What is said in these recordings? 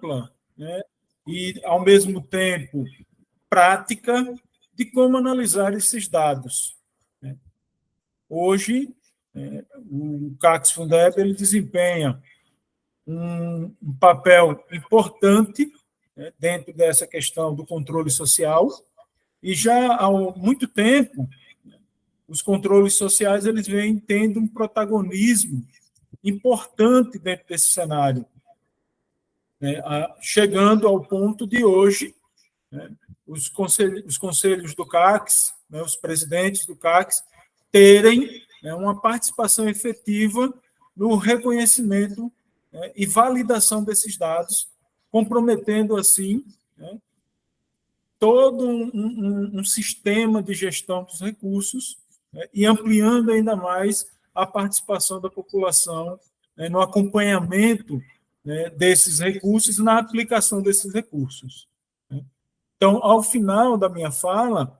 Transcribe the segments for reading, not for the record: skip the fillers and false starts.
ampla, né, e, ao mesmo tempo, prática de como analisar esses dados. Hoje, o CACS Fundeb ele desempenha um papel importante, né, dentro dessa questão do controle social, e já há muito tempo os controles sociais eles vêm tendo um protagonismo importante dentro desse cenário, né, chegando ao ponto de hoje, né, os conselhos do CACS, né, os presidentes do CACS, terem, né, uma participação efetiva no reconhecimento, né, e validação desses dados, comprometendo, assim, né, todo um sistema de gestão dos recursos, né, e ampliando ainda mais a participação da população, né, no acompanhamento, né, desses recursos e na aplicação desses recursos. Né. Então, ao final da minha fala,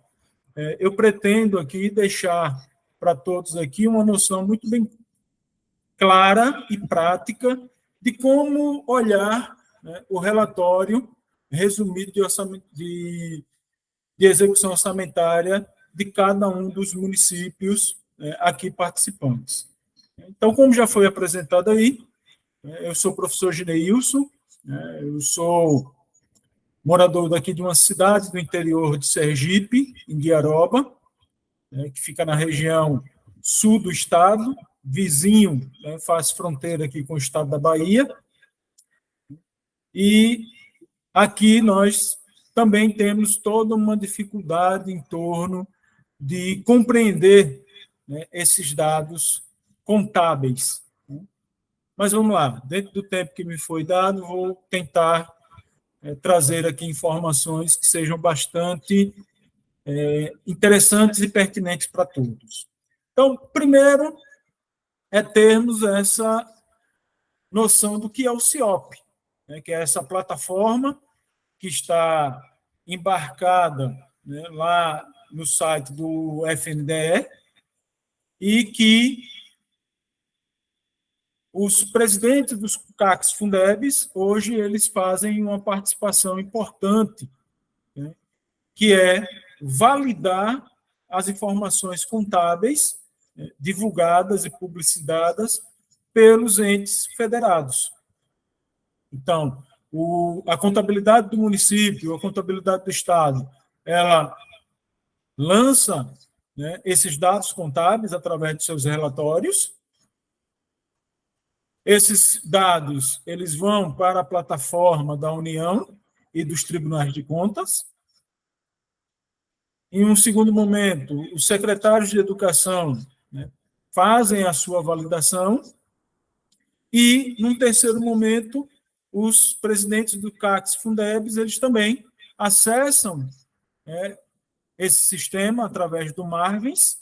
eu pretendo aqui deixar para todos aqui uma noção muito bem clara e prática de como olhar, né, o relatório resumido de execução orçamentária de cada um dos municípios, aqui participantes. Então, como já foi apresentado aí, eu sou o professor Gineilson, eu sou morador daqui de uma cidade do interior de Sergipe, em Guiaroba, que fica na região sul do estado, vizinho, né, faz fronteira aqui com o estado da Bahia. E aqui nós também temos toda uma dificuldade em torno de compreender, né, esses dados contábeis. Mas vamos lá, dentro do tempo que me foi dado, vou tentar trazer aqui informações que sejam bastante interessantes e pertinentes para todos. Então, primeiro é termos essa noção do que é o CIOP, né, que é essa plataforma que está embarcada, né, lá no site do FNDE, e que os presidentes dos CACs Fundebs, hoje, eles fazem uma participação importante, né, que é validar as informações contábeis, né, divulgadas e publicitadas pelos entes federados. Então, a contabilidade do município, a contabilidade do estado, ela lança, né, esses dados contábeis através de seus relatórios. Esses dados eles vão para a plataforma da União e dos tribunais de contas. Em um segundo momento, os secretários de educação, né, fazem a sua validação. E, num terceiro momento, os presidentes do CACs Fundebs eles também acessam, né, esse sistema através do Marvins,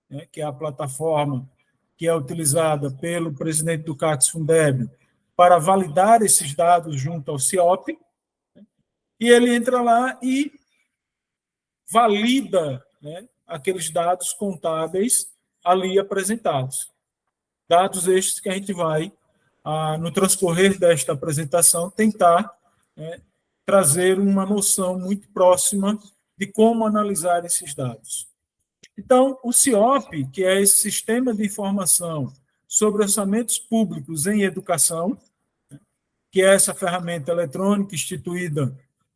né, que é a plataforma que é utilizada pelo presidente do CACs Fundeb para validar esses dados junto ao CIOP, e ele entra lá e valida, né, aqueles dados contábeis ali apresentados. Dados estes que a gente vai, no transcorrer desta apresentação, tentar, trazer uma noção muito próxima de como analisar esses dados. Então, o CIOP, que é esse Sistema de Informação sobre Orçamentos Públicos em Educação, que é essa ferramenta eletrônica instituída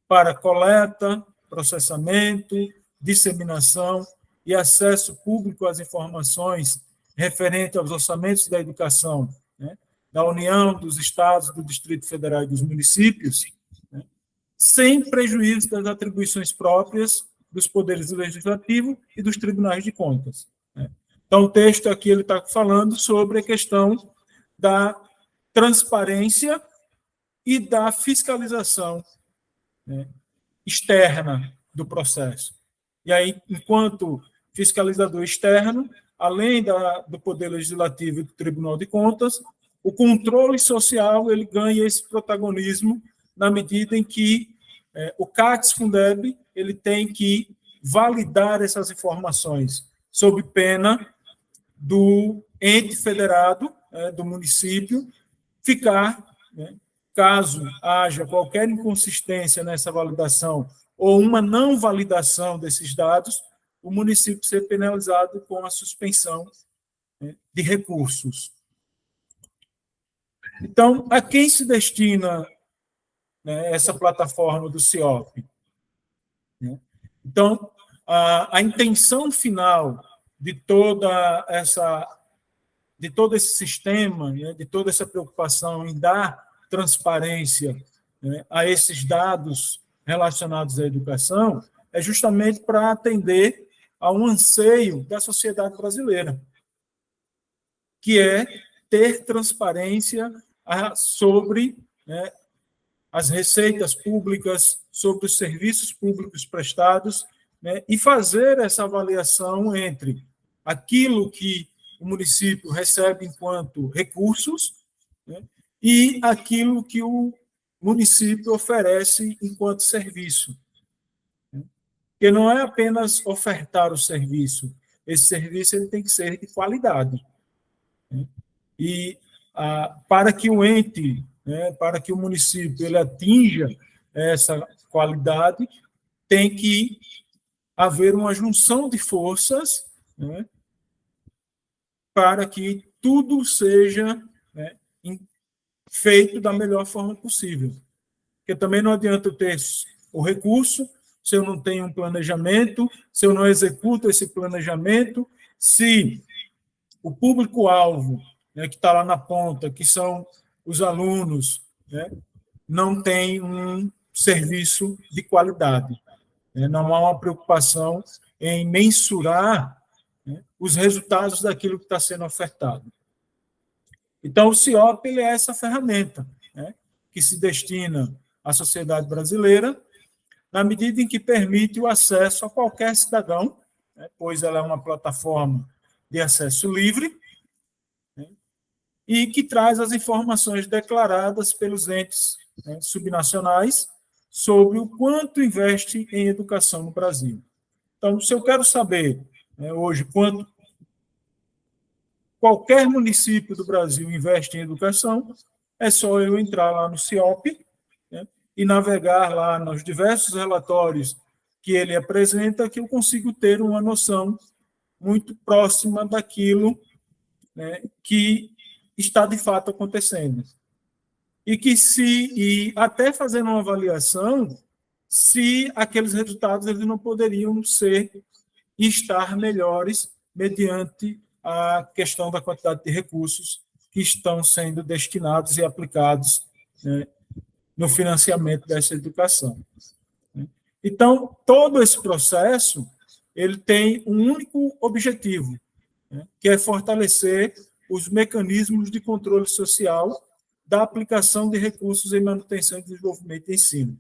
para coleta, processamento, disseminação e acesso público às informações referentes aos orçamentos da educação, né, da União, dos estados, do Distrito Federal e dos municípios, né, sem prejuízo das atribuições próprias dos poderes legislativo e dos tribunais de contas. Então, o texto aqui ele está falando sobre a questão da transparência e da fiscalização, né, externa do processo. E aí, enquanto fiscalizador externo, além do Poder Legislativo e do Tribunal de Contas, o controle social ele ganha esse protagonismo na medida em que o CACs Fundeb ele tem que validar essas informações sob pena do ente federado, do município, ficar caso haja qualquer inconsistência nessa validação ou uma não validação desses dados, o município ser penalizado com a suspensão, né, de recursos. Então, a quem se destina, né, essa plataforma do CIOP? Né? Então, a intenção final de toda essa, de todo esse sistema, né, de toda essa preocupação em dar transparência, né, a esses dados relacionados à educação, é justamente para atender a um anseio da sociedade brasileira, que é ter transparência sobre, né, as receitas públicas, sobre os serviços públicos prestados, né, e fazer essa avaliação entre aquilo que o município recebe enquanto recursos, né, e aquilo que o município oferece enquanto serviço. Porque não é apenas ofertar o serviço, esse serviço ele tem que ser de qualidade. E para que o ente, né, para que o município ele atinja essa qualidade, tem que haver uma junção de forças, né, para que tudo seja, né, feito da melhor forma possível. Porque também não adianta eu ter o recurso se eu não tenho um planejamento, se eu não executo esse planejamento, se o público-alvo, né, que está lá na ponta, que são os alunos, né, não tem um serviço de qualidade. Né, não há uma preocupação em mensurar, né, os resultados daquilo que está sendo ofertado. Então, o CIOP ele é essa ferramenta, né, que se destina à sociedade brasileira, na medida em que permite o acesso a qualquer cidadão, né, pois ela é uma plataforma de acesso livre, né, e que traz as informações declaradas pelos entes, né, subnacionais sobre o quanto investe em educação no Brasil. Então, se eu quero saber, né, hoje quanto qualquer município do Brasil investe em educação, é só eu entrar lá no CIOP, né, e navegar lá nos diversos relatórios que ele apresenta, que eu consigo ter uma noção muito próxima daquilo, né, que está de fato acontecendo. E até fazendo uma avaliação se aqueles resultados eles não poderiam ser e estar melhores mediante a questão da quantidade de recursos que estão sendo destinados e aplicados, né, no financiamento dessa educação. Então, todo esse processo ele tem um único objetivo, né, que é fortalecer os mecanismos de controle social da aplicação de recursos em manutenção e desenvolvimento de ensino.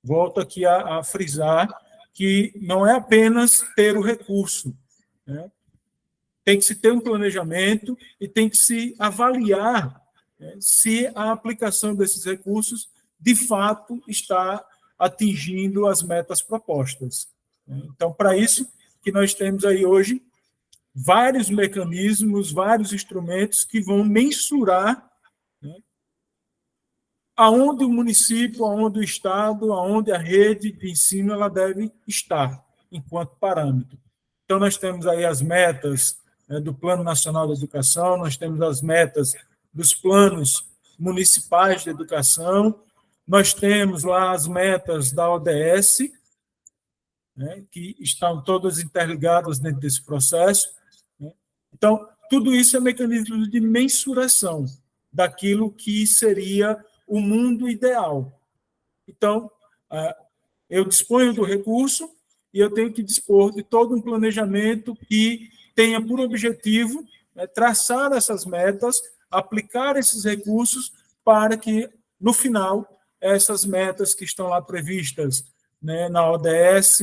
Volto aqui a frisar que não é apenas ter o recurso, né? Tem que se ter um planejamento e tem que se avaliar, né, se a aplicação desses recursos de fato está atingindo as metas propostas. Então, para isso que nós temos aí hoje vários mecanismos, vários instrumentos que vão mensurar, né, aonde o município, aonde o Estado, aonde a rede de ensino ela deve estar, enquanto parâmetro. Então, nós temos aí as metas, né, do Plano Nacional de Educação, nós temos as metas dos planos municipais de educação, nós temos lá as metas da ODS, né, que estão todas interligadas dentro desse processo. Né? Então, tudo isso é mecanismo de mensuração daquilo que seria o mundo ideal. Então, eu disponho do recurso e eu tenho que dispor de todo um planejamento que tenha por objetivo, né, traçar essas metas, aplicar esses recursos para que, no final, essas metas que estão lá previstas, né, na ODS,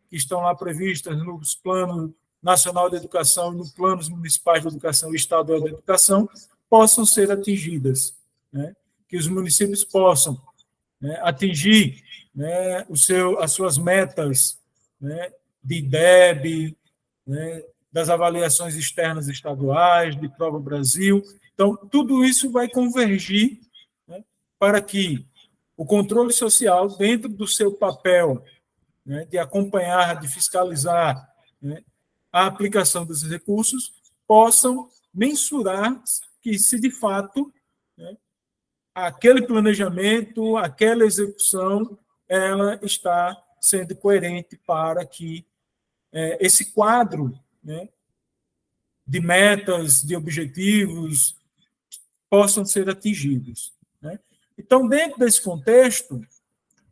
que estão lá previstas nos Planos Nacional de Educação e nos Planos Municipais de Educação e Estadual de Educação, possam ser atingidas. Né? Que os municípios possam, né, atingir, né, as suas metas, né, de IDEB, né, das avaliações externas estaduais, de Prova Brasil. Então, tudo isso vai convergir, para que o controle social, dentro do seu papel, né, de acompanhar, de fiscalizar, né, a aplicação desses recursos, possam mensurar que se de fato, né, aquele planejamento, aquela execução, ela está sendo coerente para que esse quadro, né, de metas, de objetivos, possam ser atingidos, né? Então, dentro desse contexto,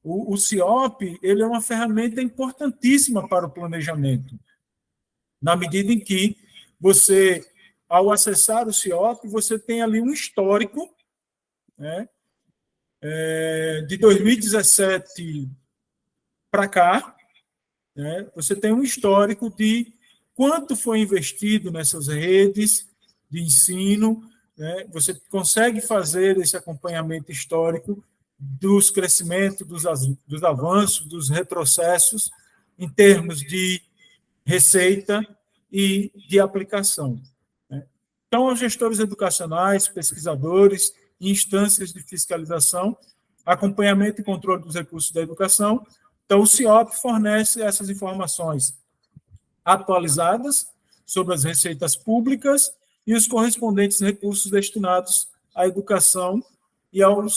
o CIOP ele é uma ferramenta importantíssima para o planejamento, na medida em que você, ao acessar o CIOP, você tem ali um histórico, né, de 2017 para cá, né, você tem um histórico de quanto foi investido nessas redes de ensino, né, você consegue fazer esse acompanhamento histórico dos crescimentos, dos avanços, dos retrocessos, em termos de receita e de aplicação, né? Então, os gestores educacionais, pesquisadores, instâncias de fiscalização, acompanhamento e controle dos recursos da educação. Então, o CIOP fornece essas informações atualizadas sobre as receitas públicas e os correspondentes recursos destinados à educação e ao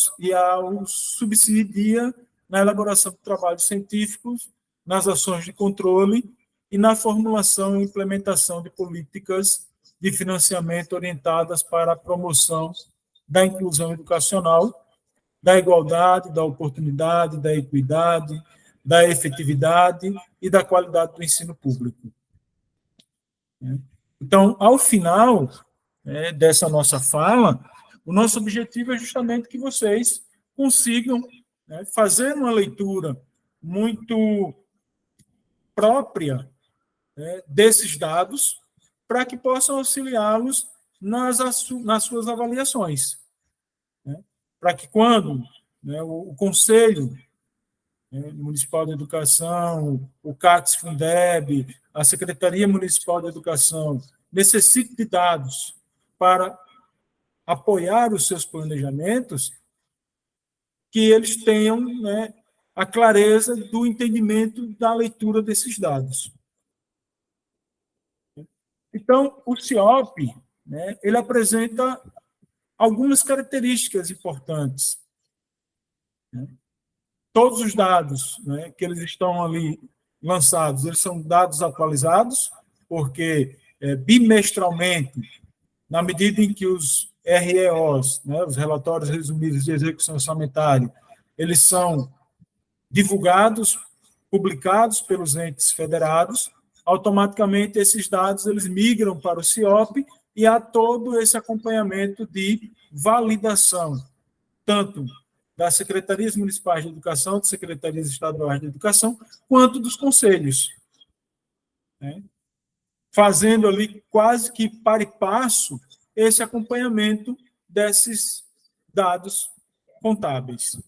subsidia na elaboração de trabalhos científicos, nas ações de controle e na formulação e implementação de políticas de financiamento orientadas para a promoção da inclusão educacional, da igualdade, da oportunidade, da equidade, da efetividade e da qualidade do ensino público. Então, ao final dessa nossa fala, o nosso objetivo é justamente que vocês consigam fazer uma leitura muito própria desses dados para que possam auxiliá-los nas suas avaliações. Para que quando o Conselho Municipal de Educação, o CACS-Fundeb, a Secretaria Municipal de Educação, necessite de dados para apoiar os seus planejamentos, que eles tenham a clareza do entendimento da leitura desses dados. Então, o CIOP, ele apresenta algumas características importantes. Todos os dados que eles estão ali lançados, eles são dados atualizados, porque bimestralmente, na medida em que os REOs, os relatórios resumidos de execução orçamentária, eles são divulgados, publicados pelos entes federados, automaticamente esses dados eles migram para o CIOP e há todo esse acompanhamento de validação, tanto das secretarias municipais de educação, das secretarias estaduais de educação, quanto dos conselhos, fazendo ali quase que para e passo esse acompanhamento desses dados contábeis.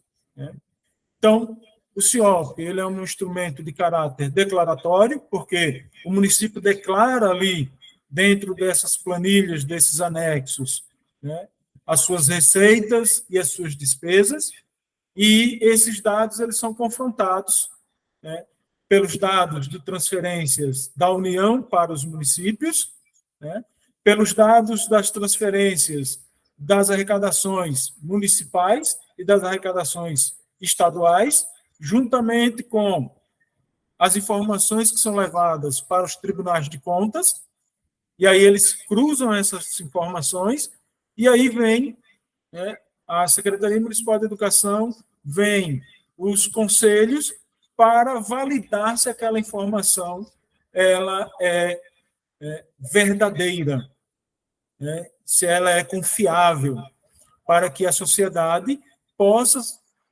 Então, o CIOP ele é um instrumento de caráter declaratório, porque o município declara ali, dentro dessas planilhas, desses anexos, as suas receitas e as suas despesas, e esses dados eles são confrontados pelos dados de transferências da União para os municípios, pelos dados das transferências das arrecadações municipais e das arrecadações estaduais, juntamente com as informações que são levadas para os tribunais de contas, e aí eles cruzam essas informações, e aí vem a Secretaria Municipal de Educação, vem os conselhos para validar se aquela informação ela é verdadeira, se ela é confiável, para que a sociedade possa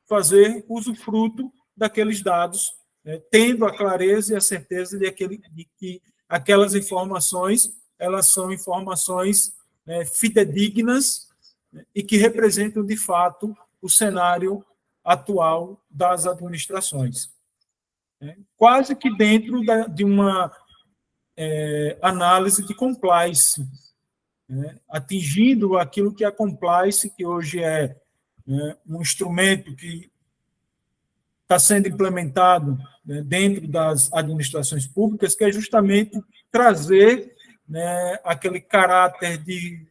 fazer usufruto daqueles dados, tendo a clareza e a certeza de que aquelas informações elas são informações fidedignas e que representam, de fato, o cenário atual das administrações. Quase que dentro de uma análise de compliance, atingindo aquilo que a compliance, que hoje é né, um instrumento que está sendo implementado, né, dentro das administrações públicas, que é justamente trazer, né, aquele caráter de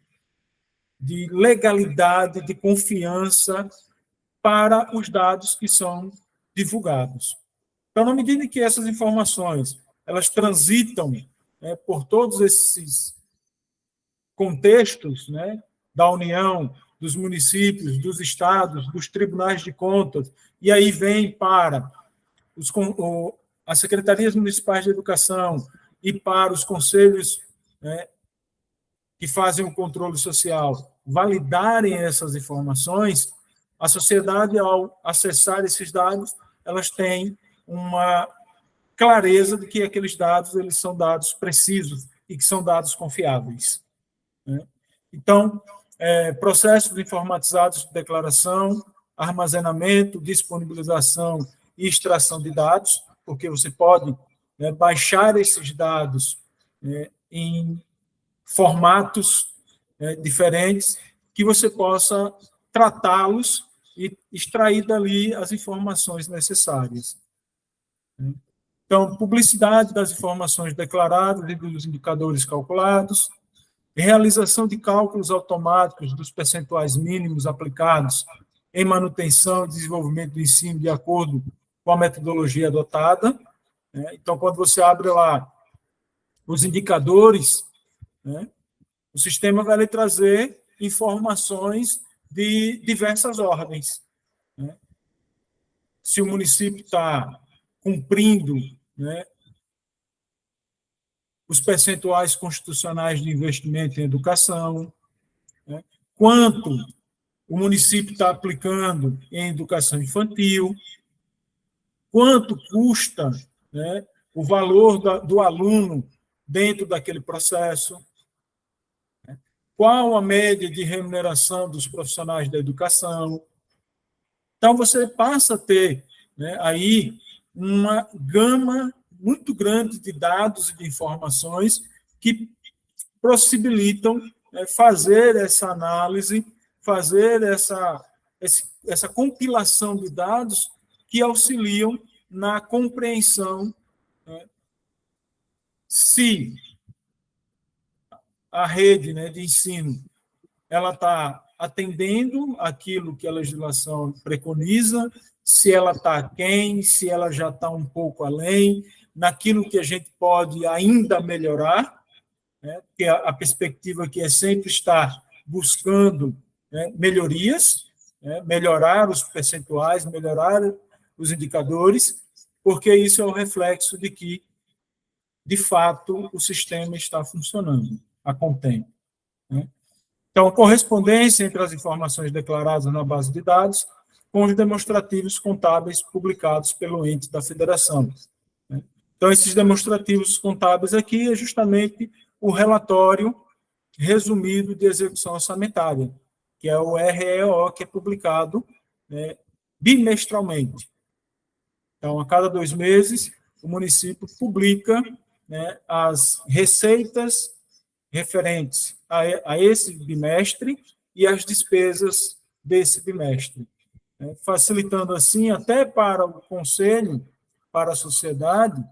legalidade, de confiança para os dados que são divulgados. Então, na medida que essas informações elas transitam, né, por todos esses contextos, né, da União, dos municípios, dos estados, dos tribunais de contas, e aí vem para as secretarias municipais de educação e para os conselhos, né, que fazem o controle social validarem essas informações, a sociedade, ao acessar esses dados, elas têm uma clareza de que aqueles dados eles são dados precisos e que são dados confiáveis, né? Então, processos informatizados de declaração, armazenamento, disponibilização e extração de dados, porque você pode, né, baixar esses dados, né, em formatos, né, diferentes, que você possa tratá-los e extrair dali as informações necessárias, né? Então, publicidade das informações declaradas e dos indicadores calculados, realização de cálculos automáticos dos percentuais mínimos aplicados em manutenção e desenvolvimento do ensino de acordo com a metodologia adotada, né? Então, quando você abre lá os indicadores, né, o sistema vai lhe trazer informações de diversas ordens, né? Se o município está cumprindo, né, os percentuais constitucionais de investimento em educação, né, quanto o município está aplicando em educação infantil, quanto custa, né, o valor do aluno dentro daquele processo, qual a média de remuneração dos profissionais da educação. Então, você passa a ter, né, aí uma gama muito grande de dados e de informações que possibilitam, né, fazer essa análise, fazer essa compilação de dados que auxiliam na compreensão, né, se a rede, né, de ensino ela está atendendo aquilo que a legislação preconiza, se ela está aquém, se ela já está um pouco além, naquilo que a gente pode ainda melhorar, né, porque a perspectiva aqui é sempre estar buscando, né, melhorias, né, melhorar os percentuais, melhorar os indicadores, porque isso é o reflexo de que, de fato, o sistema está funcionando a contento, né? Então, correspondência entre as informações declaradas na base de dados com os demonstrativos contábeis publicados pelo ente da federação, né? Então, esses demonstrativos contábeis aqui é justamente o relatório resumido de execução orçamentária, que é o REO, que é publicado, né, bimestralmente. Então, a cada 2 meses, o município publica, né, as receitas referentes a esse bimestre e as despesas desse bimestre, né, facilitando assim até para o conselho, para a sociedade,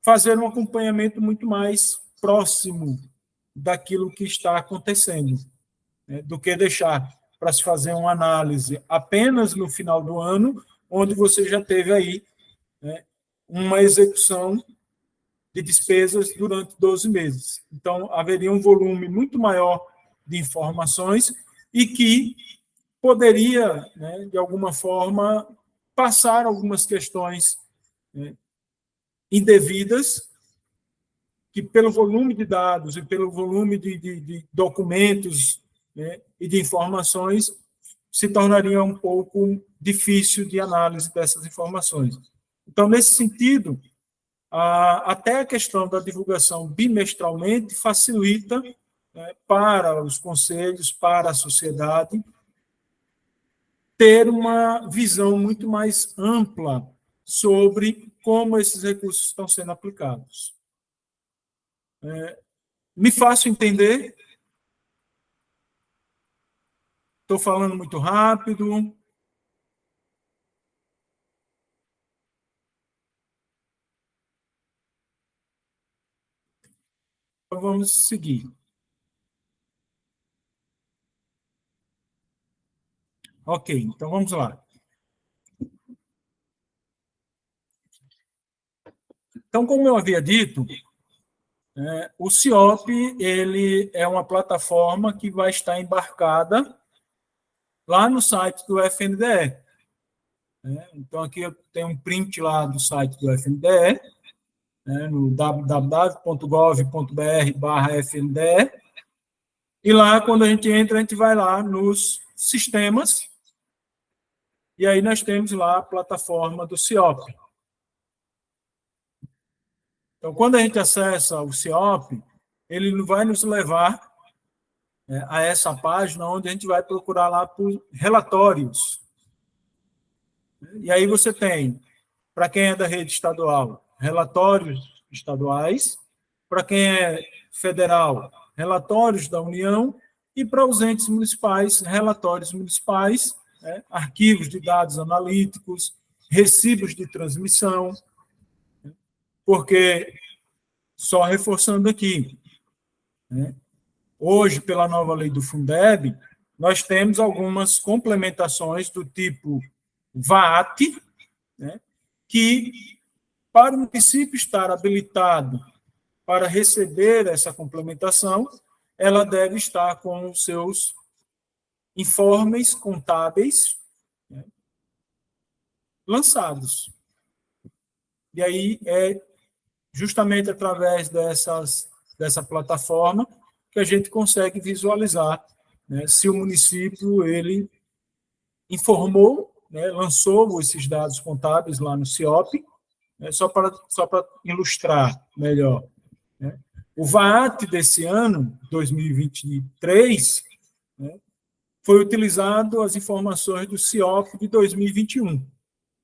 fazer um acompanhamento muito mais próximo daquilo que está acontecendo, né, do que deixar para se fazer uma análise apenas no final do ano, onde você já teve aí, né, uma execução de despesas durante 12 meses. Então, haveria um volume muito maior de informações e que poderia, né, de alguma forma, passar algumas questões, né, indevidas, que pelo volume de dados e pelo volume de documentos, né, e de informações, se tornaria um pouco difícil de análise dessas informações. Então, nesse sentido, até a questão da divulgação bimestralmente facilita, né, para os conselhos, para a sociedade, ter uma visão muito mais ampla sobre como esses recursos estão sendo aplicados. Me faço entender? Estou falando muito rápido. Então, vamos seguir. Ok, então vamos lá. Então, como eu havia dito, o CIOP ele é uma plataforma que vai estar embarcada lá no site do FNDE. Então, aqui eu tenho um print lá do site do FNDE, no www.gov.br/FNDE, e lá, quando a gente entra, a gente vai lá nos sistemas, e aí nós temos lá a plataforma do CIOP. Então, quando a gente acessa o CIOP, ele vai nos levar a essa página onde a gente vai procurar lá por relatórios. E aí você tem, para quem é da rede estadual, relatórios estaduais, para quem é federal, relatórios da União, e para os entes municipais, relatórios municipais, arquivos de dados analíticos, recibos de transmissão, porque, só reforçando aqui, hoje, pela nova lei do Fundeb, nós temos algumas complementações do tipo VAT, que, para o município estar habilitado para receber essa complementação, ela deve estar com os seus informes contábeis lançados. E aí é justamente através dessa plataforma que a gente consegue visualizar, se o município ele informou, lançou esses dados contábeis lá no CIOP, só para ilustrar melhor. O VAT desse ano, 2023, foi utilizado as informações do CIOP de 2021.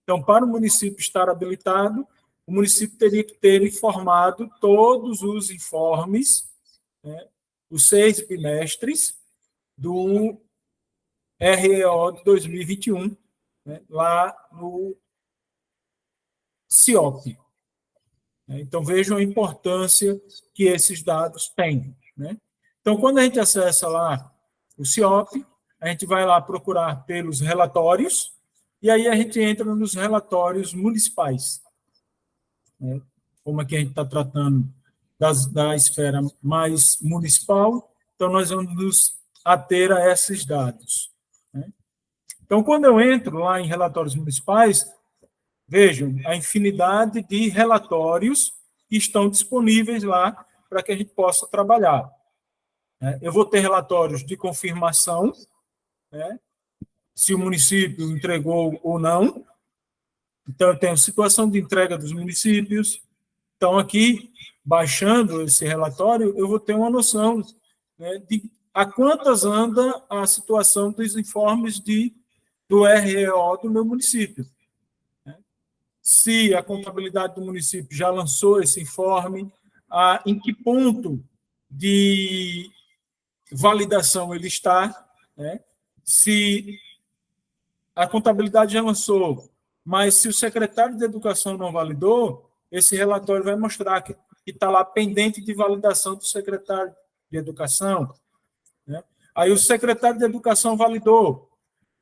Então, para o município estar habilitado, o município teria que ter informado todos os informes, os 6 bimestres do REO de 2021, lá no CIOP. Então, vejam a importância que esses dados têm. Então, quando a gente acessa lá o CIOP, a gente vai lá procurar pelos relatórios, e aí a gente entra nos relatórios municipais. Como aqui a gente está tratando da esfera mais municipal, então nós vamos nos ater a esses dados. Então, quando eu entro lá em relatórios municipais, vejam a infinidade de relatórios que estão disponíveis lá para que a gente possa trabalhar. Eu vou ter relatórios de confirmação, se o município entregou ou não. Então, eu tenho situação de entrega dos municípios. Então, aqui, baixando esse relatório, eu vou ter uma noção de a quantas anda a situação dos informes do REO do meu município. Se a contabilidade do município já lançou esse informe, em que ponto de validação ele está, se a contabilidade já lançou, mas se o secretário de Educação não validou, esse relatório vai mostrar que está lá pendente de validação do secretário de Educação. Aí o secretário de Educação validou,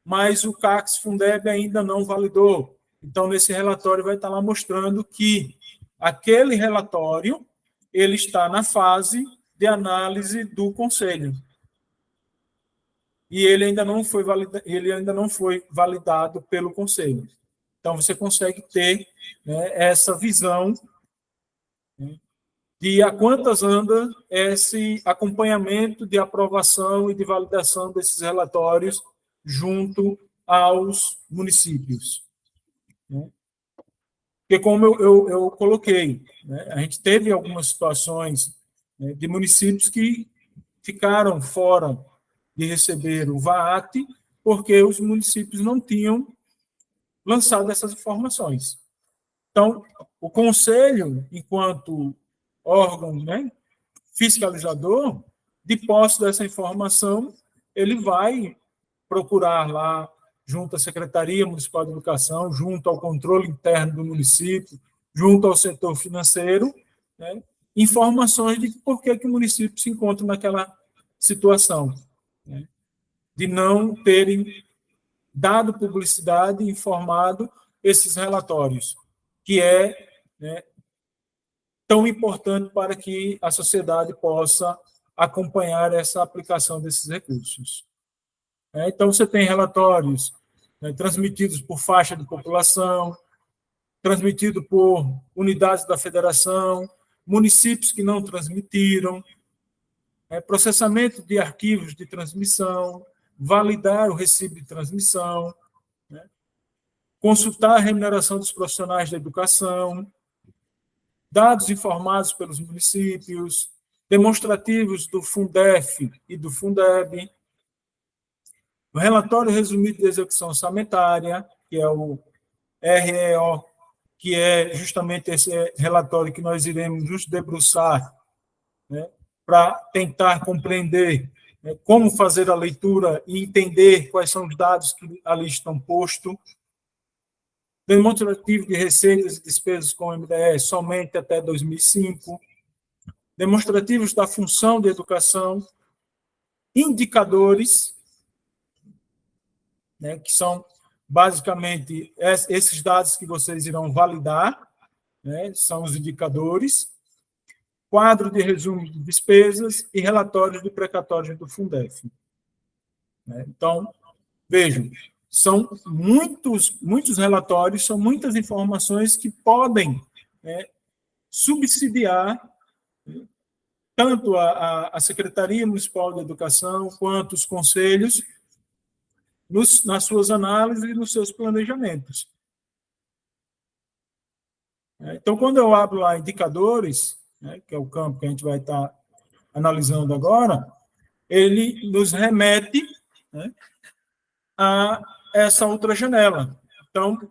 mas o CACS Fundeb ainda não validou. Então, nesse relatório vai estar lá mostrando que aquele relatório ele está na fase de análise do conselho. E ele ainda não foi validado pelo conselho. Então, você consegue ter essa visão de a quantas anda esse acompanhamento de aprovação e de validação desses relatórios junto aos municípios. Porque, como eu coloquei, a gente teve algumas situações de municípios que ficaram fora de receber o VAT porque os municípios não tinham lançado essas informações. Então, o Conselho, enquanto órgão fiscalizador, de posse dessa informação, ele vai procurar lá, junto à Secretaria Municipal de Educação, junto ao controle interno do município, junto ao setor financeiro, né, informações de por que o município se encontra naquela situação, né, de não terem dado publicidade e informado esses relatórios, que é, né, tão importante para que a sociedade possa acompanhar essa aplicação desses recursos. Então, você tem relatórios, né, transmitidos por faixa de população, transmitido por unidades da federação, municípios que não transmitiram, processamento de arquivos de transmissão, validar o recibo de transmissão, né, consultar a remuneração dos profissionais da educação, dados informados pelos municípios, demonstrativos do Fundef e do Fundeb, o relatório resumido de execução orçamentária, que é o REO, que é justamente esse relatório que nós iremos nos debruçar, né, para tentar compreender, né, como fazer a leitura e entender quais são os dados que ali estão postos. Demonstrativo de receitas e despesas com o MDE somente até 2005. Demonstrativos da função de educação. Indicadores, né, que são basicamente esses dados que vocês irão validar, né, são os indicadores. Quadro de resumo de despesas e relatórios de precatórios do Fundef. Então, vejam, são muitos relatórios, são muitas informações que podem, né, subsidiar, né, tanto a Secretaria Municipal de Educação quanto os conselhos nas suas análises e nos seus planejamentos. Então, quando eu abro lá indicadores, né, que é o campo que a gente vai estar analisando agora, ele nos remete, né, a essa outra janela. Então,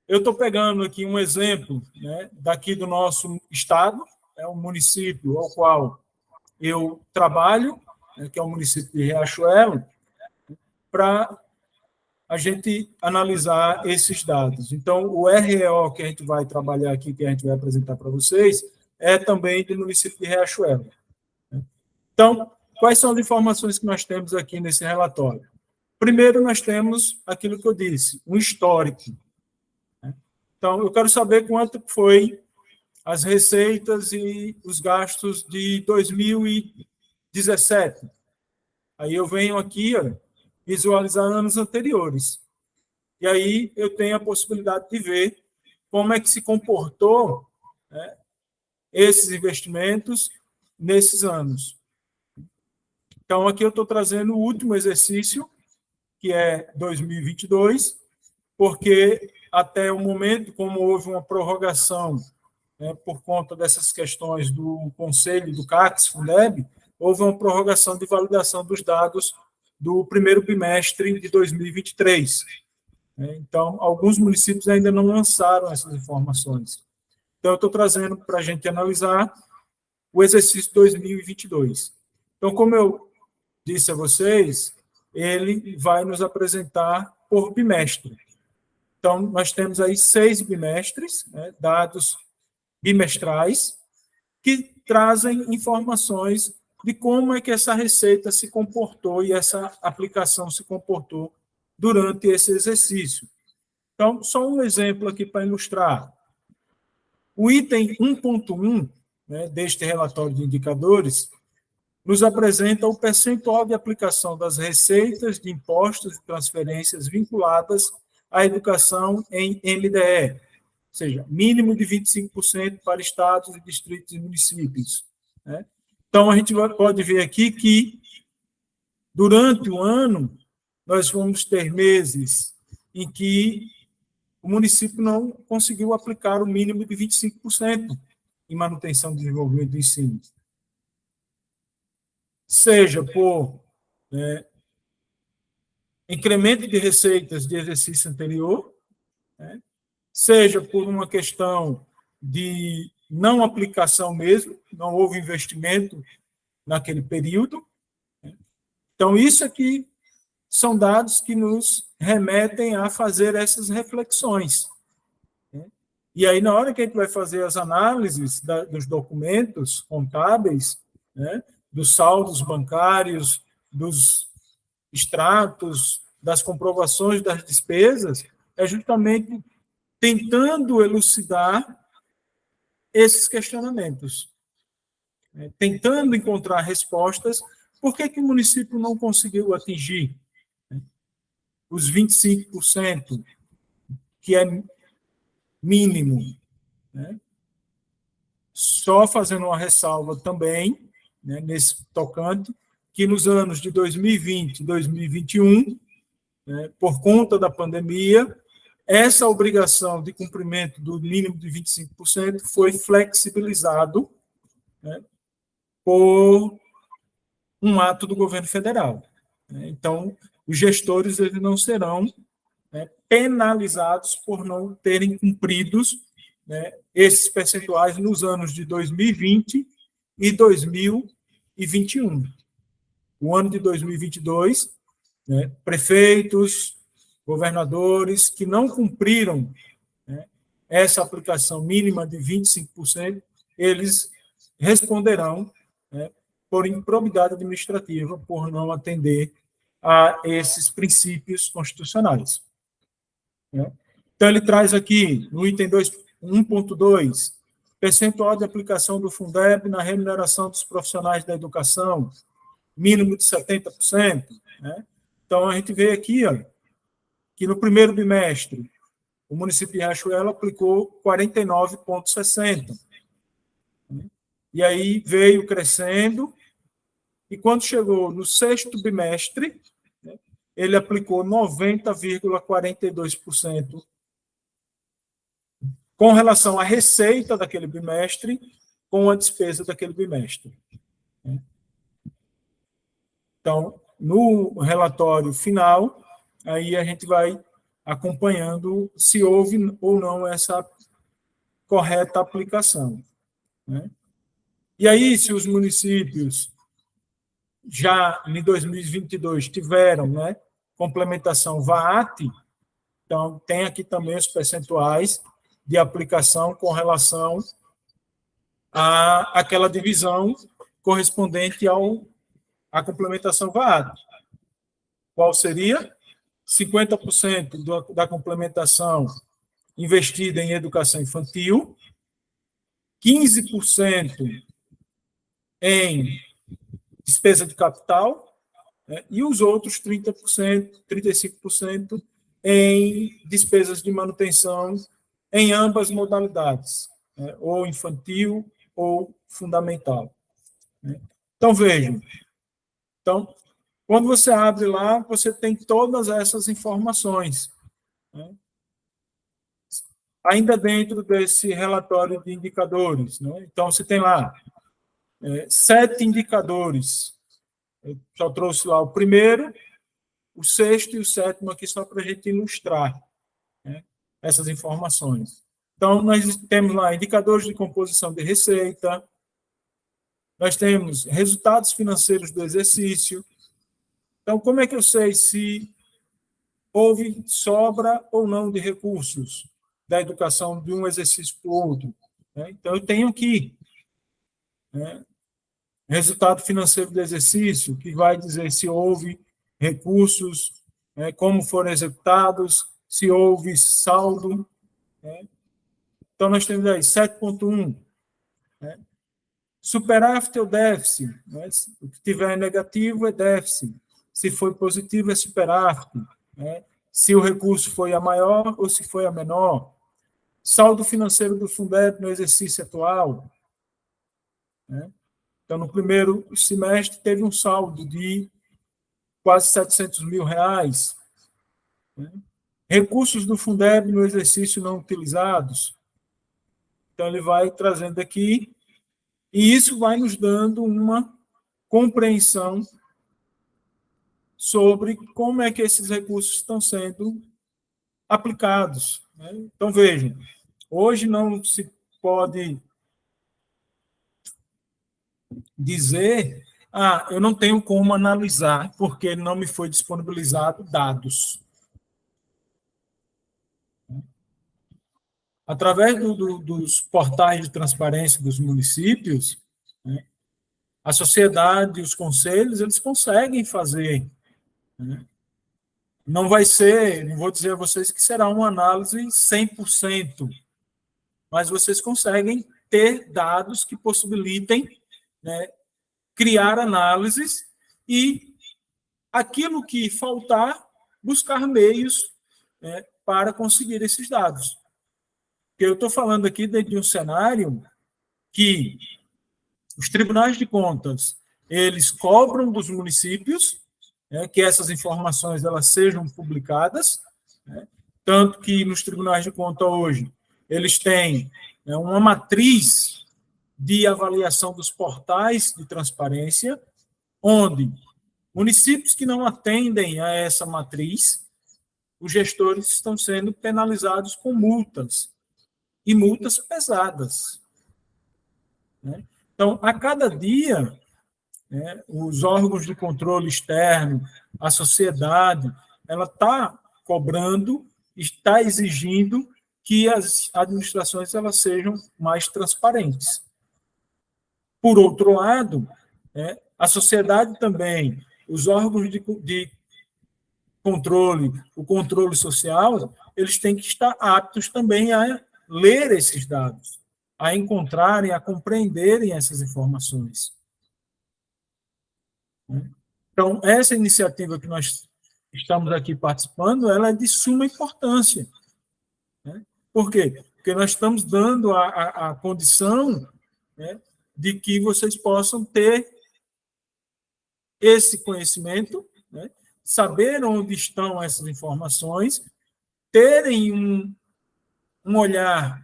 eu estou pegando aqui um exemplo, né, daqui do nosso estado, é um município ao qual eu trabalho, né, que é o município de Riachuelo, para a gente analisar esses dados. Então, o REO que a gente vai trabalhar aqui, que a gente vai apresentar para vocês, é também do município de Riachuelo. Então, quais são as informações que nós temos aqui nesse relatório? Primeiro, nós temos aquilo que eu disse, um histórico. Então, eu quero saber quanto foi as receitas e os gastos de 2017. Aí eu venho aqui, ó, visualizar anos anteriores. E aí eu tenho a possibilidade de ver como é que se comportou, né, esses investimentos nesses anos. Então, aqui eu estou trazendo o último exercício, que é 2022, porque até o momento, como houve uma prorrogação, né, por conta dessas questões do Conselho, do CACS, Fundeb, houve uma prorrogação de validação dos dados do primeiro bimestre de 2023. Então, alguns municípios ainda não lançaram essas informações. Então, eu estou trazendo para a gente analisar o exercício 2022. Então, como eu disse a vocês, ele vai nos apresentar por bimestre. Então, nós temos aí 6 bimestres, né, dados bimestrais, que trazem informações de como é que essa receita se comportou e essa aplicação se comportou durante esse exercício. Então, só um exemplo aqui para ilustrar. O item 1.1, né, deste relatório de indicadores, nos apresenta o percentual de aplicação das receitas de impostos e transferências vinculadas à educação em MDE, ou seja, mínimo de 25% para estados, distritos e municípios. Né? Então, a gente pode ver aqui que, durante o ano, nós vamos ter meses em que o município não conseguiu aplicar o mínimo de 25% em manutenção do desenvolvimento do ensino. Seja por incremento de receitas de exercício anterior, né, seja por uma questão de não aplicação mesmo, não houve investimento naquele período. Então, isso aqui são dados que nos remetem a fazer essas reflexões. E aí, na hora que a gente vai fazer as análises dos documentos contábeis, né, dos saldos bancários, dos extratos, das comprovações das despesas, é justamente tentando elucidar esses questionamentos, né, tentando encontrar respostas. Por que o município não conseguiu atingir, né, os 25%, que é mínimo, né? Só fazendo uma ressalva também, né, nesse tocante, que nos anos de 2020 e 2021, né, por conta da pandemia, essa obrigação de cumprimento do mínimo de 25% foi flexibilizado, né, por um ato do governo federal. Então, os gestores eles não serão, né, penalizados por não terem cumpridos, né, esses percentuais nos anos de 2020 e 2021. O ano de 2022, né, prefeitos, governadores que não cumpriram, né, essa aplicação mínima de 25%, eles responderão, né, por improbidade administrativa, por não atender a esses princípios constitucionais. Né? Então, ele traz aqui, no item 1.2, percentual de aplicação do Fundeb na remuneração dos profissionais da educação, mínimo de 70%. Né? Então, a gente vê aqui, ó, que no primeiro bimestre, o município de Riachuelo aplicou 49,60%. Né? E aí veio crescendo, e quando chegou no sexto bimestre, né, ele aplicou 90,42% com relação à receita daquele bimestre com a despesa daquele bimestre. Então, no relatório final, aí a gente vai acompanhando se houve ou não essa correta aplicação. Né? E aí, se os municípios já em 2022 tiveram, né, complementação VAT, então tem aqui também os percentuais de aplicação com relação àquela divisão correspondente à complementação VAT. Qual seria? 50% da complementação investida em educação infantil, 15% em despesa de capital, né, e os outros 30%, 35% em despesas de manutenção em ambas modalidades, né, ou infantil ou fundamental. Né. Então, vejam. Então, quando você abre lá, você tem todas essas informações. Né, ainda dentro desse relatório de indicadores. Né. Então, você tem lá 7 indicadores. Eu só trouxe lá o primeiro, o sexto e o sétimo aqui só para a gente ilustrar, né, essas informações. Então, nós temos lá indicadores de composição de receita, nós temos resultados financeiros do exercício. Então, como é que eu sei se houve sobra ou não de recursos da educação de um exercício para o outro? Então, eu tenho aqui, né, resultado financeiro do exercício, que vai dizer se houve recursos, né, como foram executados, se houve saldo. Né. Então, nós temos aí 7,1. Né, superávit ou déficit. Né, o que tiver negativo é déficit. Se foi positivo é superávit. Né, se o recurso foi a maior ou se foi a menor. Saldo financeiro do Fundeb no exercício atual. Né. Então, no primeiro semestre, teve um saldo de quase R$700 mil. Né? Recursos do Fundeb no exercício não utilizados. Então, ele vai trazendo aqui, e isso vai nos dando uma compreensão sobre como é que esses recursos estão sendo aplicados. Né? Então, vejam, hoje não se pode dizer Eu não tenho como analisar, porque não me foi disponibilizado dados. Através dos portais de transparência dos municípios, né, a sociedade, os conselhos, eles conseguem fazer. Né? Não vai ser, não vou dizer a vocês que será uma análise 100%, mas vocês conseguem ter dados que possibilitem, né, criar análises e aquilo que faltar, buscar meios, né, para conseguir esses dados. Eu estou falando aqui de um cenário que os tribunais de contas, eles cobram dos municípios, né, que essas informações elas sejam publicadas, né, tanto que nos tribunais de contas hoje, eles têm, né, uma matriz de avaliação dos portais de transparência, onde municípios que não atendem a essa matriz, os gestores estão sendo penalizados com multas, e multas pesadas. Né? Então, a cada dia, né, os órgãos de controle externo, a sociedade, ela está cobrando, está exigindo que as administrações elas sejam mais transparentes. Por outro lado, né, a sociedade também, os órgãos de controle, o controle social, eles têm que estar aptos também a ler esses dados, a encontrarem, a compreenderem essas informações. Então, essa iniciativa que nós estamos aqui participando, ela é de suma importância. Né? Por quê? Porque nós estamos dando a condição, né, de que vocês possam ter esse conhecimento, né, saber onde estão essas informações, terem um olhar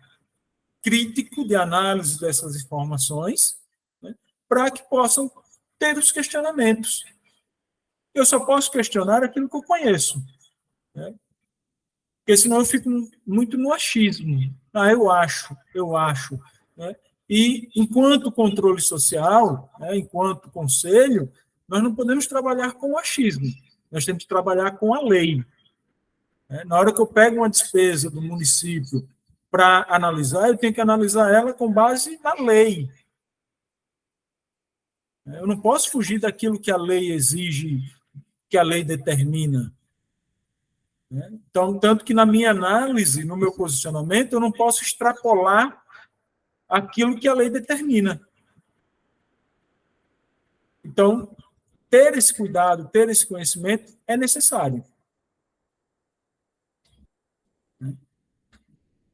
crítico de análise dessas informações, né, para que possam ter os questionamentos. Eu só posso questionar aquilo que eu conheço, né? Porque senão eu fico muito no achismo. Eu acho. Né? E, enquanto controle social, né, enquanto conselho, nós não podemos trabalhar com o achismo, nós temos que trabalhar com a lei. Né? Na hora que eu pego uma despesa do município para analisar, eu tenho que analisar ela com base na lei. Eu não posso fugir daquilo que a lei exige, que a lei determina. Então, tanto que na minha análise, no meu posicionamento, eu não posso extrapolar aquilo que a lei determina. Então, ter esse cuidado, ter esse conhecimento é necessário.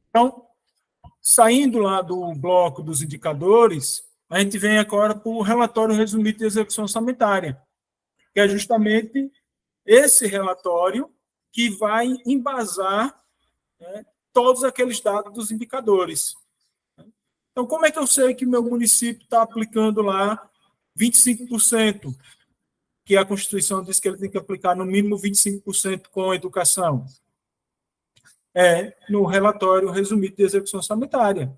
Então, saindo lá do bloco dos indicadores, a gente vem agora para o relatório resumido de execução orçamentária, que é justamente esse relatório que vai embasar, né, todos aqueles dados dos indicadores. Então, como é que eu sei que meu município está aplicando lá 25%, que a Constituição diz que ele tem que aplicar no mínimo 25% com a educação? É no relatório resumido de execução orçamentária.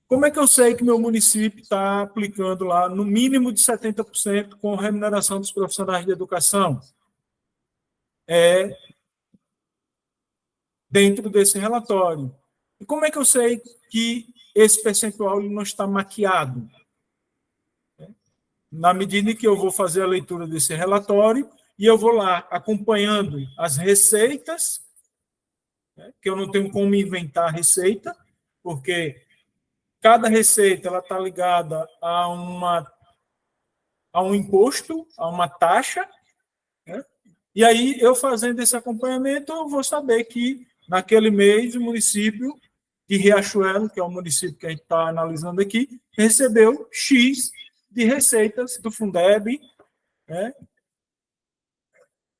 Como é que eu sei que meu município está aplicando lá no mínimo de 70% com remuneração dos profissionais de educação? É dentro desse relatório. E como é que eu sei que esse percentual não está maquiado? Na medida em que eu vou fazer a leitura desse relatório e eu vou lá acompanhando as receitas, né, que eu não tenho como inventar receita, porque cada receita ela está ligada a um imposto, a uma taxa, né? E aí eu fazendo esse acompanhamento eu vou saber que naquele mês o município de Riachuelo, que é o município que a gente está analisando aqui, recebeu X de receitas do Fundeb, né?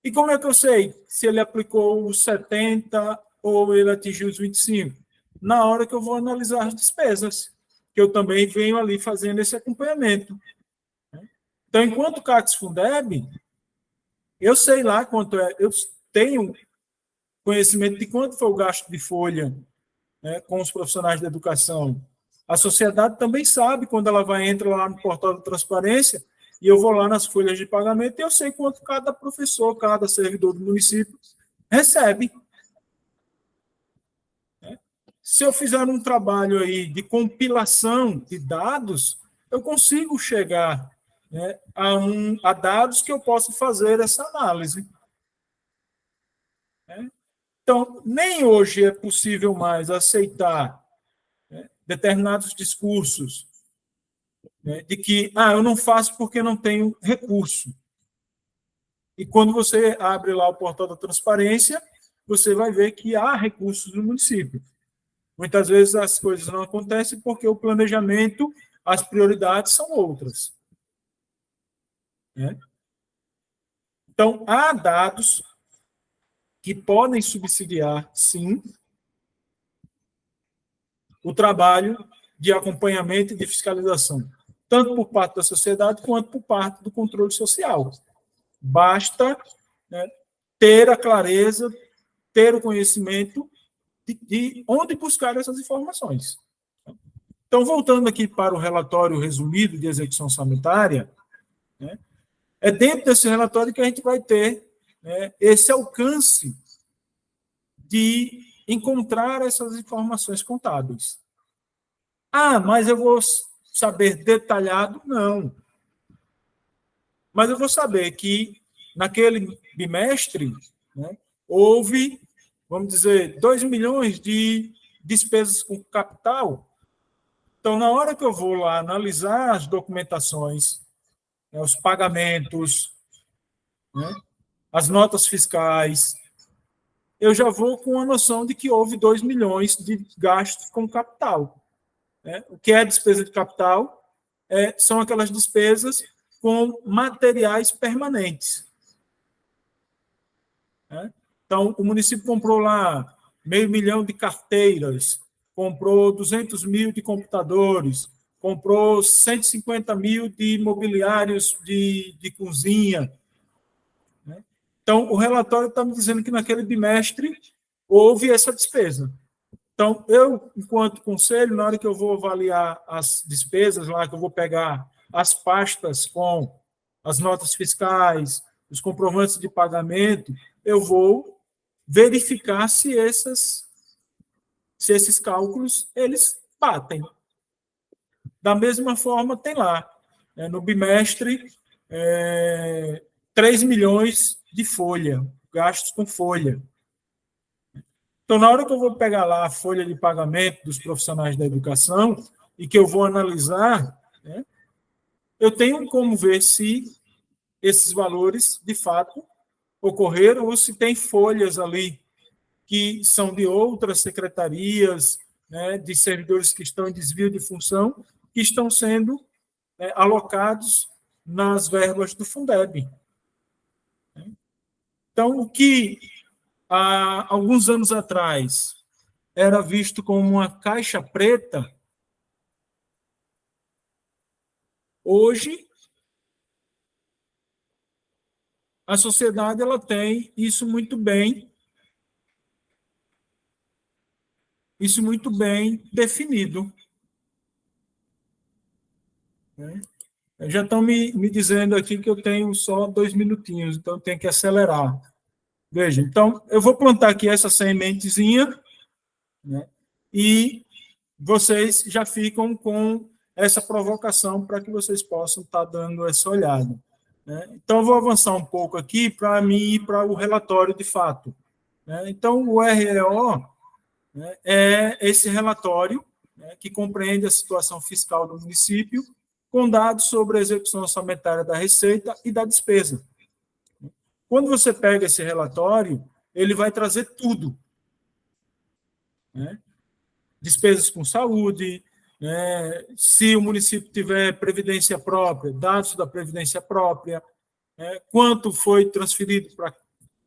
E como é que eu sei se ele aplicou os 70 ou ele atingiu os 25? Na hora que eu vou analisar as despesas, que eu também venho ali fazendo esse acompanhamento. Então, enquanto CACS Fundeb, eu sei lá quanto é, eu tenho conhecimento de quanto foi o gasto de folha, né, com os profissionais da educação. A sociedade também sabe quando ela entra lá no portal da transparência e eu vou lá nas folhas de pagamento e eu sei quanto cada professor, cada servidor do município recebe. Se eu fizer um trabalho aí de compilação de dados, eu consigo chegar, né, a dados que eu posso fazer essa análise. Né? Então, nem hoje é possível mais aceitar, né, determinados discursos, né, de que eu não faço porque não tenho recurso. E quando você abre lá o portal da transparência, você vai ver que há recursos no município. Muitas vezes as coisas não acontecem porque o planejamento, as prioridades são outras. Né? Então, há dados que podem subsidiar, sim, o trabalho de acompanhamento e de fiscalização, tanto por parte da sociedade quanto por parte do controle social. Basta, né, ter a clareza, ter o conhecimento de onde buscar essas informações. Então, voltando aqui para o relatório resumido de execução orçamentária, né, é dentro desse relatório que a gente vai ter, né, esse alcance de encontrar essas informações contábeis. Mas eu vou saber detalhado? Não. Mas eu vou saber que naquele bimestre, né, houve, vamos dizer, 2 milhões de despesas com capital. Então, na hora que eu vou lá analisar as documentações, né, os pagamentos, né, as notas fiscais, eu já vou com a noção de que houve 2 milhões de gastos com capital. Né? O que é despesa de capital? São aquelas despesas com materiais permanentes. Né? Então, o município comprou lá 500 mil de carteiras, comprou 200 mil de computadores, comprou 150 mil de mobiliários de cozinha. Né? Então, o relatório está me dizendo que naquele bimestre houve essa despesa. Então, eu, enquanto conselho, na hora que eu vou avaliar as despesas lá, que eu vou pegar as pastas com as notas fiscais, os comprovantes de pagamento, eu vou verificar se esses cálculos eles batem. Da mesma forma, tem lá, no bimestre, 3 milhões de folha, gastos com folha. Então, na hora que eu vou pegar lá a folha de pagamento dos profissionais da educação e que eu vou analisar, né, eu tenho como ver se esses valores, de fato, ocorreram ou se tem folhas ali que são de outras secretarias, né, de servidores que estão em desvio de função, que estão sendo, né, alocados nas verbas do Fundeb. Então, o que há alguns anos atrás era visto como uma caixa preta, hoje a sociedade ela tem isso muito bem definido. Né? Já estão me dizendo aqui que eu tenho só 2 minutinhos, então eu tenho que acelerar. Veja, então eu vou plantar aqui essa sementezinha, né, e vocês já ficam com essa provocação para que vocês possam estar dando essa olhada. Né? Então, eu vou avançar um pouco aqui para mim ir para o relatório de fato. Né? Então, o REO, né, é esse relatório, né, que compreende a situação fiscal do município, com dados sobre a execução orçamentária da receita e da despesa. Quando você pega esse relatório, ele vai trazer tudo. Né? Despesas com saúde, né? Se o município tiver previdência própria, dados da previdência própria, né? Quanto foi transferido para a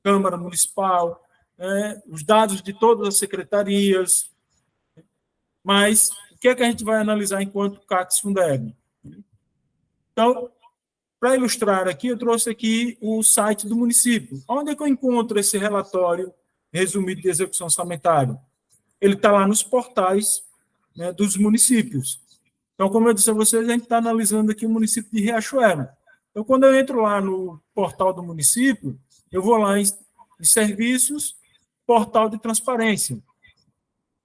Câmara Municipal, né? Os dados de todas as secretarias. Mas o que é que a gente vai analisar enquanto CACS Fundeb? Então, para ilustrar aqui, eu trouxe aqui o site do município. Onde é que eu encontro esse relatório resumido de execução orçamentária? Ele está lá nos portais né, dos municípios. Então, como eu disse a vocês, a gente está analisando aqui o município de Riachuelo. Então, quando eu entro lá no portal do município, eu vou lá em serviços, portal de transparência.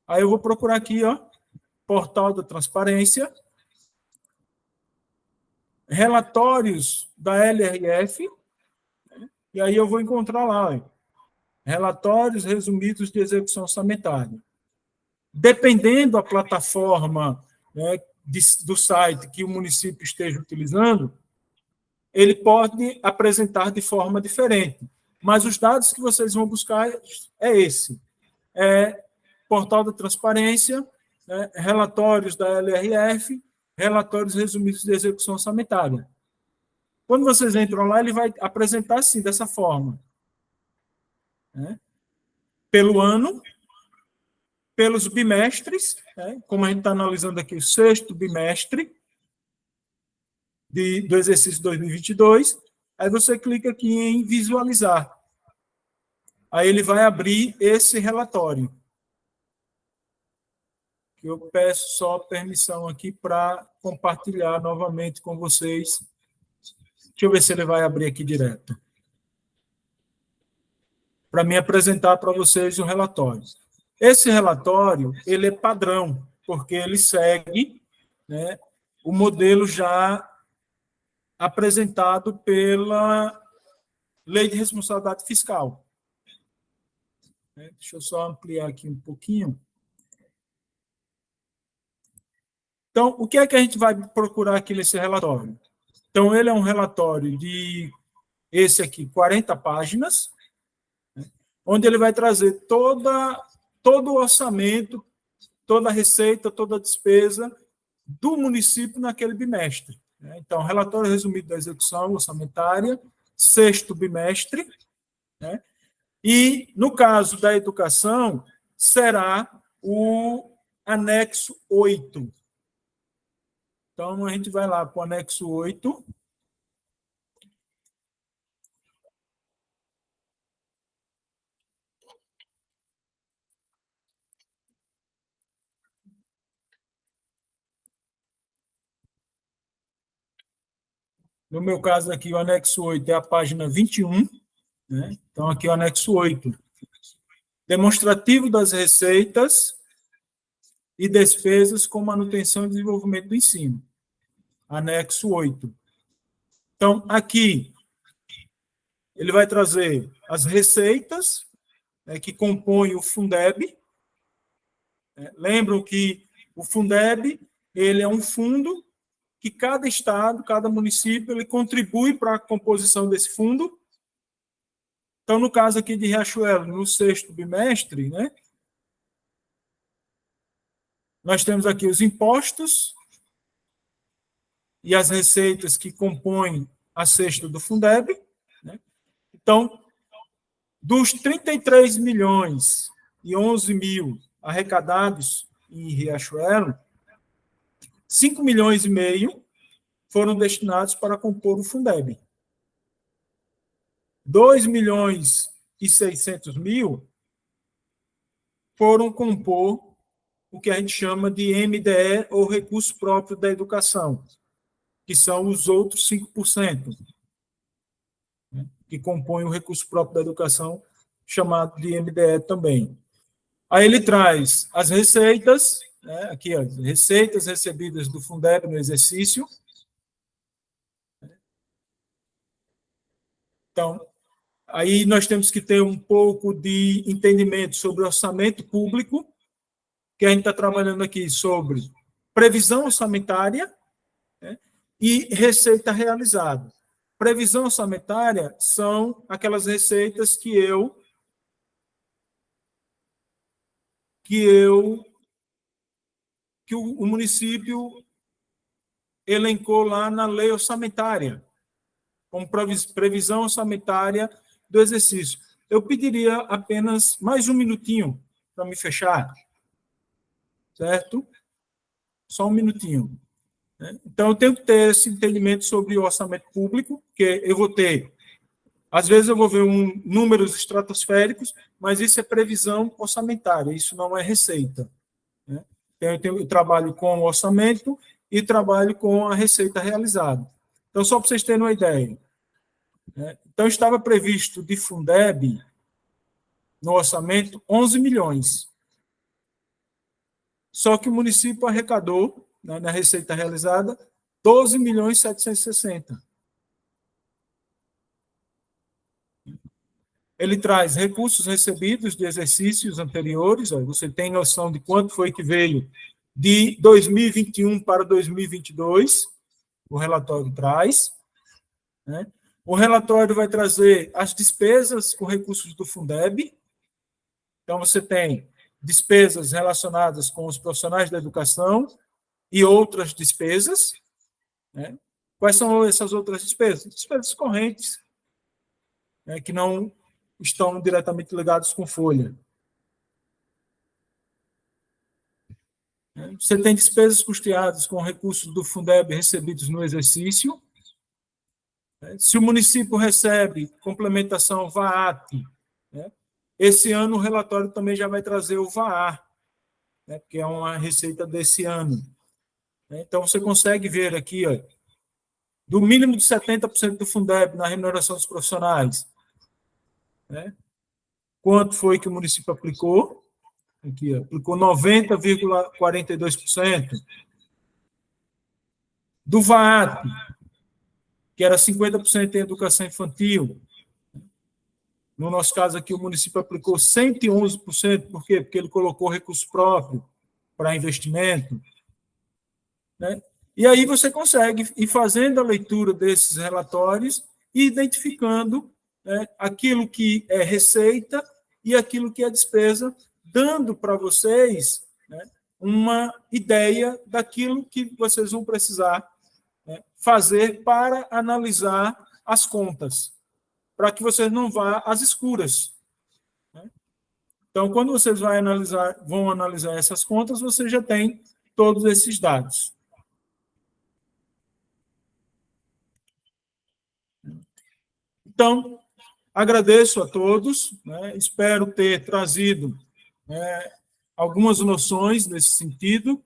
Aí eu vou procurar aqui, ó, portal da transparência, relatórios da LRF, e aí eu vou encontrar lá, ó, relatórios resumidos de execução orçamentária. Dependendo da plataforma, né, do site que o município esteja utilizando, ele pode apresentar de forma diferente. Mas os dados que vocês vão buscar é esse. Portal da transparência, né, relatórios da LRF, relatórios resumidos de execução orçamentária. Quando vocês entram lá, ele vai apresentar assim, dessa forma. Né? Pelo ano, pelos bimestres, né? Como a gente está analisando aqui o sexto bimestre do exercício 2022, aí você clica aqui em visualizar. Aí ele vai abrir esse relatório. Eu peço só permissão aqui para compartilhar novamente com vocês. Deixa eu ver se ele vai abrir aqui direto. Para me apresentar para vocês o relatório. Esse relatório, ele é padrão, porque ele segue, né, o modelo já apresentado pela Lei de Responsabilidade Fiscal. Deixa eu só ampliar aqui um pouquinho. Então, o que é que a gente vai procurar aqui nesse relatório? Então, ele é um relatório de, esse aqui, 40 páginas, né, onde ele vai trazer todo o orçamento, toda a receita, toda a despesa do município naquele bimestre. Né? Então, relatório resumido da execução orçamentária, sexto bimestre, né? E, no caso da educação, será o anexo 8. Então, a gente vai lá para o anexo 8. No meu caso aqui, o anexo 8 é a página 21. Né? Então, aqui o anexo 8. Demonstrativo das receitas e despesas com manutenção e desenvolvimento do ensino. Anexo 8. Então, aqui, ele vai trazer as receitas, né, que compõem o Fundeb. Lembram que o Fundeb, ele é um fundo que cada estado, cada município, ele contribui para a composição desse fundo. Então, no caso aqui de Riachuelo, no sexto bimestre, né, nós temos aqui os impostos e as receitas que compõem a cesta do Fundeb. Né? Então, dos 33 milhões e 11 mil arrecadados em Riachuelo, 5 milhões e meio foram destinados para compor o Fundeb. 2 milhões e 600 mil foram compor o que a gente chama de MDE, ou recurso próprio da educação, que são os outros 5%, né, que compõem o recurso próprio da educação, chamado de MDE também. Aí ele traz as receitas, né, aqui, ó, receitas recebidas do Fundeb no exercício. Então, aí nós temos que ter um pouco de entendimento sobre orçamento público, que a gente está trabalhando aqui sobre previsão orçamentária, né, e receita realizada. Previsão orçamentária são aquelas receitas que o município elencou lá na lei orçamentária, como previsão orçamentária do exercício. Eu pediria apenas mais um minutinho para me fechar. Certo? Só um minutinho. Né? Então, eu tenho que ter esse entendimento sobre o orçamento público, que eu vou ter, às vezes eu vou ver números estratosféricos, mas isso é previsão orçamentária, isso não é receita. Né? Eu trabalho com o orçamento e trabalho com a receita realizada. Então, só para vocês terem uma ideia. Né? Então, estava previsto de Fundeb, no orçamento, 11 milhões. Só que o município arrecadou, né, na receita realizada, 12 milhões 760. Ele traz recursos recebidos de exercícios anteriores, ó, você tem noção de quanto foi que veio de 2021 para 2022, o relatório traz. Né? O relatório vai trazer as despesas com recursos do Fundeb. Então, você tem despesas relacionadas com os profissionais da educação e outras despesas. Né? Quais são essas outras despesas? Despesas correntes, né, que não estão diretamente ligados com folha. Você tem despesas custeadas com recursos do Fundeb recebidos no exercício. Se o município recebe complementação VAAT, né, esse ano o relatório também já vai trazer o VAA, né, que é uma receita desse ano. Então, você consegue ver aqui, ó, do mínimo de 70% do Fundeb na remuneração dos profissionais, né, quanto foi que o município aplicou. Aqui, ó, aplicou 90,42%. Do VAAT, que era 50% em educação infantil. No nosso caso aqui, o município aplicou 111%. Por quê? Porque ele colocou recurso próprio para investimento. Né? E aí você consegue ir fazendo a leitura desses relatórios e identificando, né, aquilo que é receita e aquilo que é despesa, dando para vocês, né, uma ideia daquilo que vocês vão precisar, né, fazer para analisar as contas, para que vocês não vá às escuras. Né? Então, quando vocês vão analisar essas contas, você já tem todos esses dados. Então, agradeço a todos, né? Espero ter trazido, né, algumas noções nesse sentido.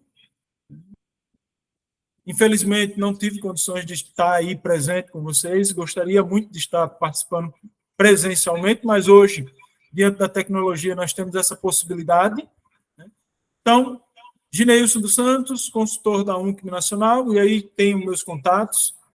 Infelizmente, não tive condições de estar aí presente com vocês, gostaria muito de estar participando presencialmente, mas hoje, diante da tecnologia, nós temos essa possibilidade. Né? Então, Gineilson dos Santos, consultor da UNCM Nacional, e aí tenho meus contatos,